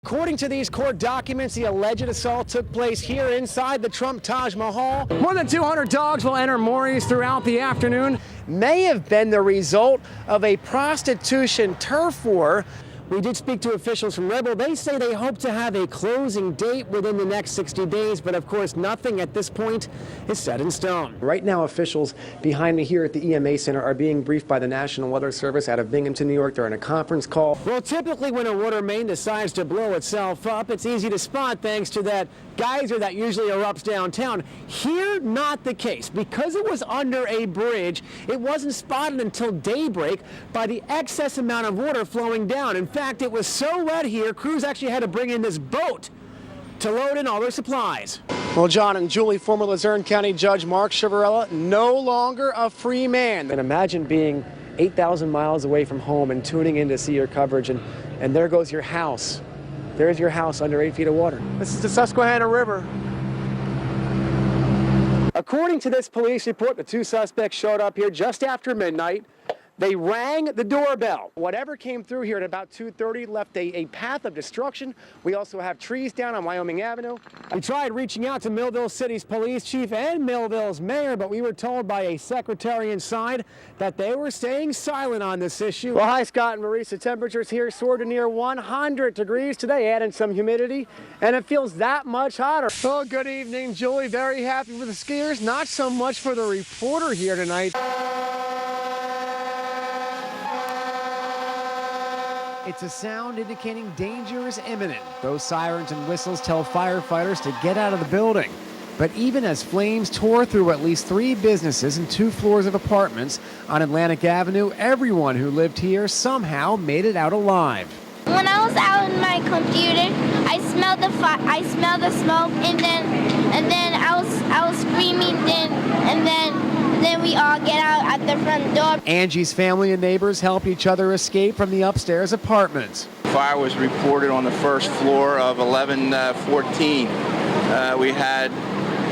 According to these court documents, the alleged assault took place here inside the Trump Taj Mahal. More than 200 dogs will enter moorings throughout the afternoon. May have been the result of a prostitution turf war. We did speak to officials from Rebel. They say they hope to have a closing date within the next 60 days, but of course nothing at this point is set in stone. Right now, officials behind me here at the EMA Center are being briefed by the National Weather Service out of Binghamton, New York. They're in a conference call. Well, typically when a water main decides to blow itself up, it's easy to spot thanks to that geyser that usually erupts downtown. Here, not the case. Because it was under a bridge, it wasn't spotted until daybreak by the excess amount of water flowing down. In fact, it was so wet here, crews actually had to bring in this boat to load in all their supplies. Well, John and Julie, former Luzerne County Judge Mark Chiavarella, no longer a free man. And imagine being 8,000 miles away from home and tuning in to see your coverage, and there goes your house. There's your house under 8 feet of water. This is the Susquehanna River. According to this police report, the two suspects showed up here just after midnight. They rang the doorbell. Whatever came through here at about 2:30 left a path of destruction. We also have trees down on Wyoming Avenue. We tried reaching out to Millville City's police chief and Millville's mayor, but we were told by a secretary inside that they were staying silent on this issue. Well, hi, Scott and Maurice. The temperatures here soared to near 100 degrees today, adding some humidity, and it feels that much hotter. Oh, good evening, Julie. Very happy for the skiers. Not so much for the reporter here tonight. It's a sound indicating danger is imminent. Those sirens and whistles tell firefighters to get out of the building. But even as flames tore through at least 3 businesses and 2 floors of apartments on Atlantic Avenue, everyone who lived here somehow made it out alive. When I was out in my computer, I smelled the smoke, and then I was screaming, and then we all get out at the front door. Angie's family and neighbors help each other escape from the upstairs apartments. Fire was reported on the first floor of 1114.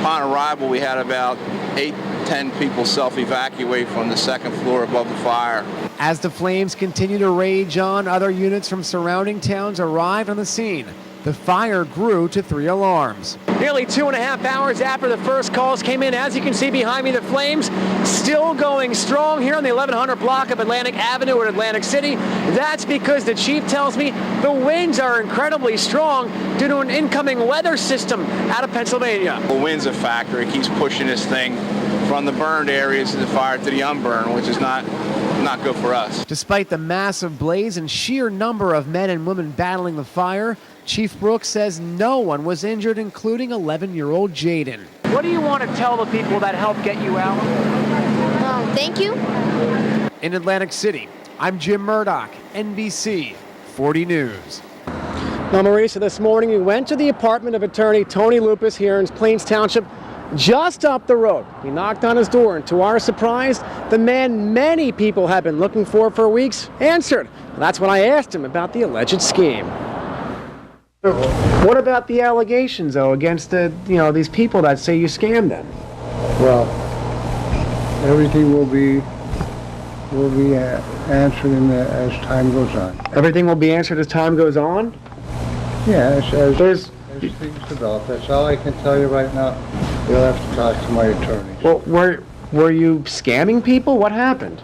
Upon arrival, we had about 8-10 people self-evacuate from the second floor above the fire. As the flames continue to rage on, other units from surrounding towns arrived on the scene. The fire grew to 3 alarms. Nearly 2.5 hours after the first calls came in, as you can see behind me, the flames still going strong here on the 1100 block of Atlantic Avenue in Atlantic City. That's because the chief tells me the winds are incredibly strong due to an incoming weather system out of Pennsylvania. The wind's a factor. It keeps pushing this thing from the burned areas of the fire to the unburned, which is not good for us. Despite the massive blaze and sheer number of men and women battling the fire, Chief Brooks says no one was injured, including 11-year-old Jaden. What do you want to tell the people that helped get you out? Thank you. In Atlantic City, I'm Jim Murdoch, NBC 40 News. Now, Marisa, this morning we went to the apartment of attorney Tony Lupus here in Plains Township, just up the road. We knocked on his door, and to our surprise, the man many people have been looking for weeks answered. That's when I asked him about the alleged scheme. What about the allegations, though, against these people that say you scammed them? Well, everything will be answered as time goes on. Everything will be answered as time goes on? Yeah, as things develop. That's all I can tell you right now. You'll have to talk to my attorney. Well, were you scamming people? What happened?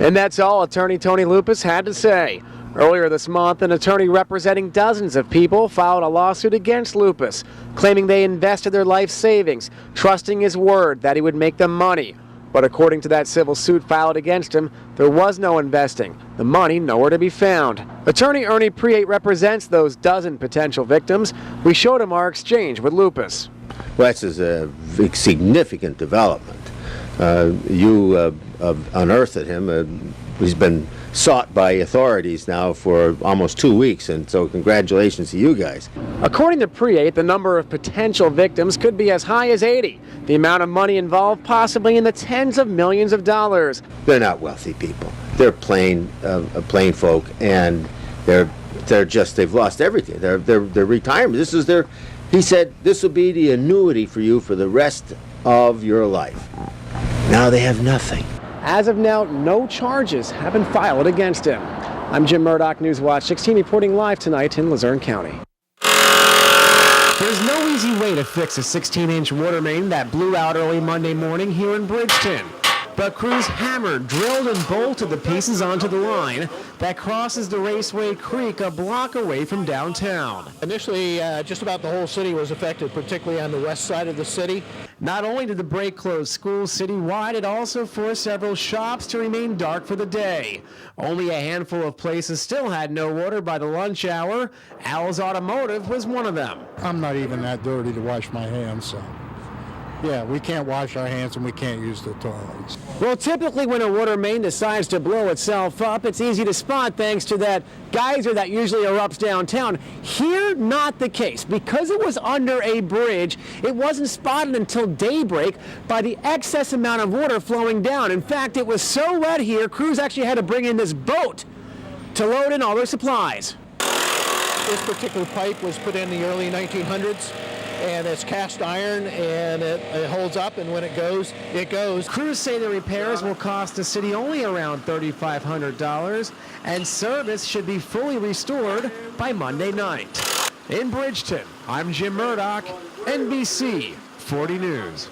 And that's all attorney Tony Lupus had to say. Earlier this month, an attorney representing dozens of people filed a lawsuit against Lupus, claiming they invested their life savings, trusting his word that he would make them money. But according to that civil suit filed against him, there was no investing, the money nowhere to be found. Attorney Ernie Priate represents those dozen potential victims. We showed him our exchange with Lupus. Well, that's a significant development. You unearthed him. He's been sought by authorities now for almost 2 weeks, and so congratulations to you guys. According to Priate, the number of potential victims could be as high as 80. The amount of money involved possibly in the tens of millions of dollars. They're not wealthy people. They're plain folk, and they've lost everything. Their retirement. He said this will be the annuity for you for the rest of your life. Now they have nothing. As of now, no charges have been filed against him. I'm Jim Murdoch, News Watch 16, reporting live tonight in Luzerne County. There's no easy way to fix a 16-inch water main that blew out early Monday morning here in Bridgeton. But crews hammered, drilled, and bolted the pieces onto the line that crosses the Raceway Creek a block away from downtown. Initially, just about the whole city was affected, particularly on the west side of the city. Not only did the break close schools citywide, it also forced several shops to remain dark for the day. Only a handful of places still had no water by the lunch hour. Al's Automotive was one of them. I'm not even that dirty to wash my hands, so yeah, we can't wash our hands and we can't use the toilets. Well, typically when a water main decides to blow itself up, it's easy to spot thanks to that geyser that usually erupts downtown. Here, not the case. Because it was under a bridge, it wasn't spotted until daybreak by the excess amount of water flowing down. In fact, it was so wet here, crews actually had to bring in this boat to load in all their supplies. This particular pipe was put in the early 1900s. And it's cast iron, and it holds up, and when it goes, it goes. Crews say the repairs will cost the city only around $3,500, and service should be fully restored by Monday night. In Bridgeton, I'm Jim Murdoch, NBC 40 News.